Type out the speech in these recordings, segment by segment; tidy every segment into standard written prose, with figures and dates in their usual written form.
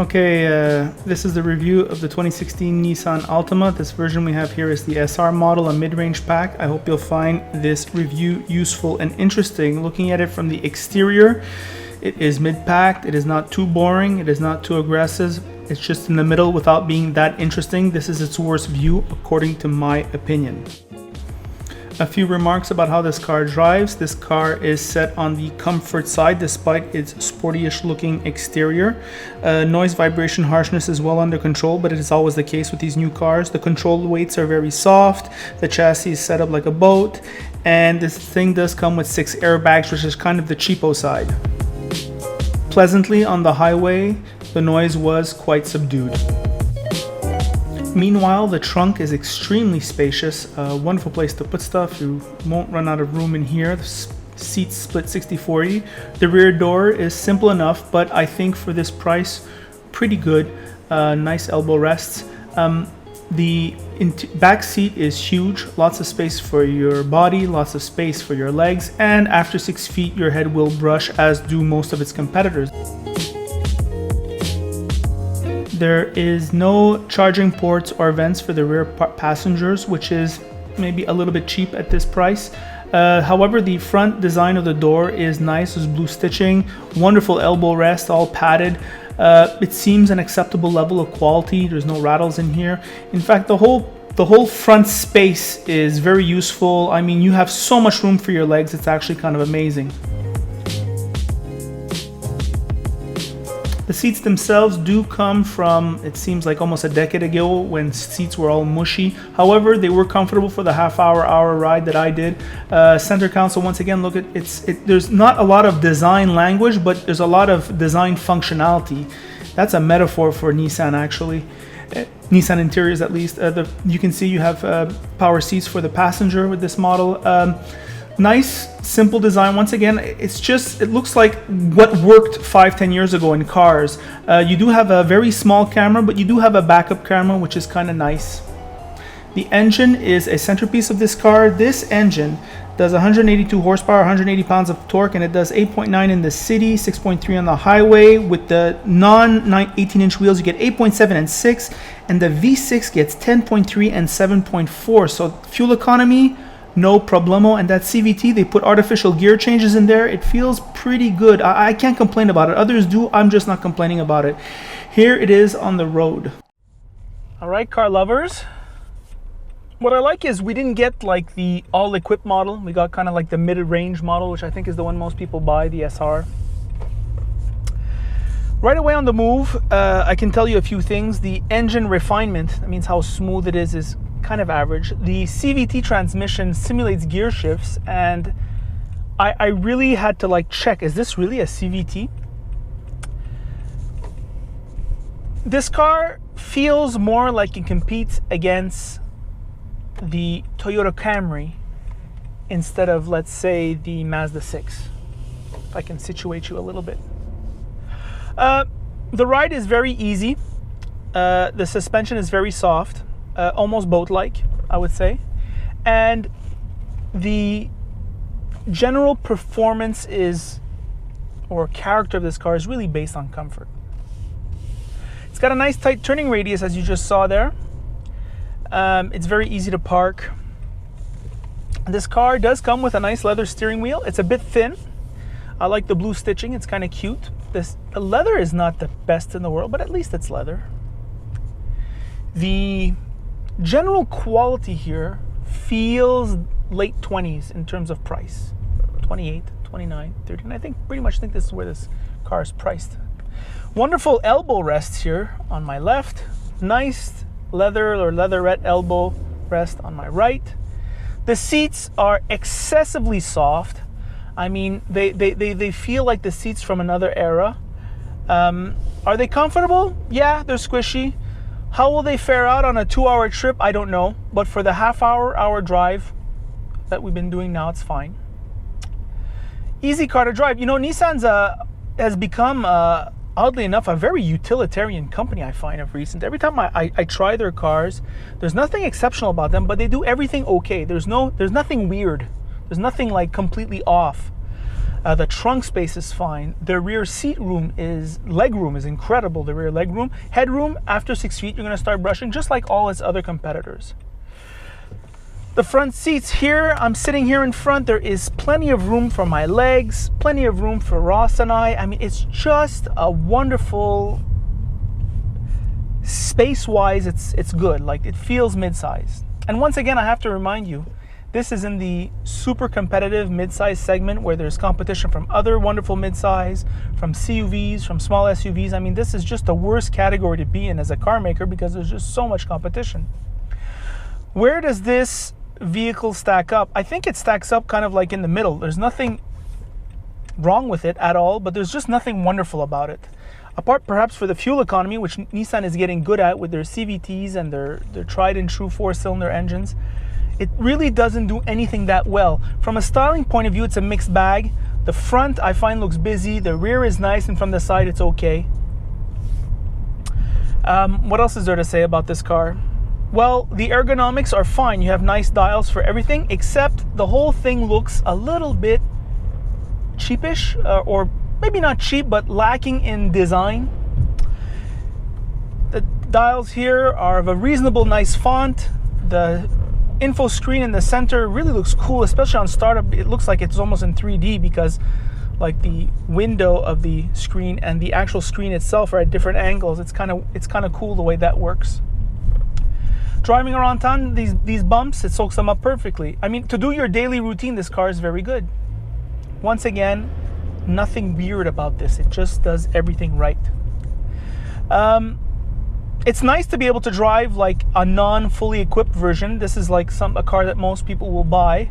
Okay, this is the review of the 2016 Nissan Altima. This version we have here is the SR model, a mid-range pack. I hope you'll find this review useful and interesting. Looking at it from the exterior, it is mid-packed, it is not too boring, it is not too aggressive, it's just in the middle without being that interesting. This is its worst view, according to my opinion. A few remarks about how this car drives. This car is set on the comfort side despite its sporty-ish looking exterior. Noise, vibration, harshness is well under control, but it is always the case with these new cars. The control weights are very soft, the chassis is set up like a boat, and this thing does come with 6 airbags, which is kind of the cheapo side. Pleasantly, on the highway, the noise was quite subdued. Meanwhile, the trunk is extremely spacious, a wonderful place to put stuff. You won't run out of room in here. The seats split 60-40. The rear door is simple enough, but I think for this price, pretty good. Nice elbow rests. The back seat is huge, lots of space for your body, lots of space for your legs, and after 6 feet, your head will brush, as do most of its competitors. There is no charging ports or vents for the rear passengers, which is maybe a little bit cheap at this price. However, the front design of the door is nice. There's blue stitching, wonderful elbow rest, all padded. It seems an acceptable level of quality. There's no rattles in here. In fact, the whole front space is very useful. I mean, you have so much room for your legs. It's actually kind of amazing. The seats themselves do come from, it seems like almost a decade ago when seats were all mushy. However, they were comfortable for the hour ride that I did. Center console, once again, look at there's not a lot of design language, but there's a lot of design functionality. That's a metaphor for Nissan, actually. Nissan interiors, at least. You can see you have power seats for the passenger with this model. Nice, simple design. Once again, it looks like what worked 5-10 years ago in cars. You do have a very small camera, but you do have a backup camera, which is kind of nice. The engine is a centerpiece of this car. This engine does 182 horsepower, 180 pounds of torque, and it does 8.9 in the city, 6.3 on the highway. With the non-18-inch wheels, you get 8.7 and 6, and the V6 gets 10.3 and 7.4. So fuel economy, no problemo. And that CVT, they put artificial gear changes in there. It feels pretty good. I can't complain about it. Others do. I'm just not complaining about it. Here it is on the road. All right, car lovers. What I like is we didn't get like the all-equipped model. We got kind of like the mid-range model, which I think is the one most people buy, the SR. Right away on the move, I can tell you a few things. The engine refinement, that means how smooth it is kind of average. The CVT transmission simulates gear shifts, and I really had to like check, is this really a CVT? This car feels more like it competes against the Toyota Camry instead of, let's say, the Mazda 6. If I can situate you a little bit. The ride is very easy. The suspension is very soft. Almost boat-like, I would say. And the general performance or character of this car is really based on comfort. It's got a nice tight turning radius, as you just saw there. It's very easy to park. This car does come with a nice leather steering wheel. It's a bit thin. I like the blue stitching. It's kind of cute. The leather is not the best in the world, but at least it's leather. The general quality here feels late 20s in terms of price. 28, 29, 30. And I pretty much think this is where this car is priced. Wonderful elbow rests here on my left. Nice leather or leatherette elbow rest on my right. The seats are excessively soft. I mean, they feel like the seats from another era. Are they comfortable? Yeah, they're squishy. How will they fare out on a 2-hour trip? I don't know. But for the hour drive that we've been doing now, it's fine. Easy car to drive. You know, Nissan's has become, oddly enough, a very utilitarian company, I find, of recent. Every time I try their cars, there's nothing exceptional about them, but they do everything okay. There's nothing weird. There's nothing like completely off. The trunk space is fine. The rear seat room leg room is incredible. The rear leg room. Headroom, after 6 feet, you're going to start brushing, just like all its other competitors. The front seats here, I'm sitting here in front. There is plenty of room for my legs, plenty of room for Ross and I. I mean, it's just a wonderful, space-wise, it's good. Like, it feels mid-sized. And once again, I have to remind you, this is in the super competitive mid-size segment where there's competition from other wonderful mid-size, from CUVs, from small SUVs. I mean, this is just the worst category to be in as a car maker because there's just so much competition. Where does this vehicle stack up? I think it stacks up kind of like in the middle. There's nothing wrong with it at all, but there's just nothing wonderful about it. Apart perhaps for the fuel economy, which Nissan is getting good at with their CVTs and their tried and true 4-cylinder engines, it really doesn't do anything that well. From a styling point of view, it's a mixed bag. The front I find looks busy, the rear is nice, and from the side it's okay. What else is there to say about this car? Well, the ergonomics are fine. You have nice dials for everything, except the whole thing looks a little bit cheapish, or maybe not cheap, but lacking in design. The dials here are of a reasonable nice font. The info screen in the center really looks cool, especially on startup. It looks like it's almost in 3D because like the window of the screen and the actual screen itself are at different angles. It's kind of cool the way that works. Driving around town, these bumps, it soaks them up perfectly. I mean, to do your daily routine, this car is very good. Once again, nothing weird about this. It just does everything right. It's nice to be able to drive like a non-fully equipped version. This is like a car that most people will buy,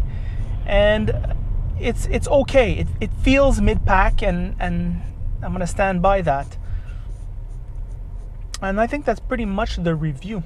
and it's okay. It feels mid-pack, and I'm gonna stand by that. And I think that's pretty much the review.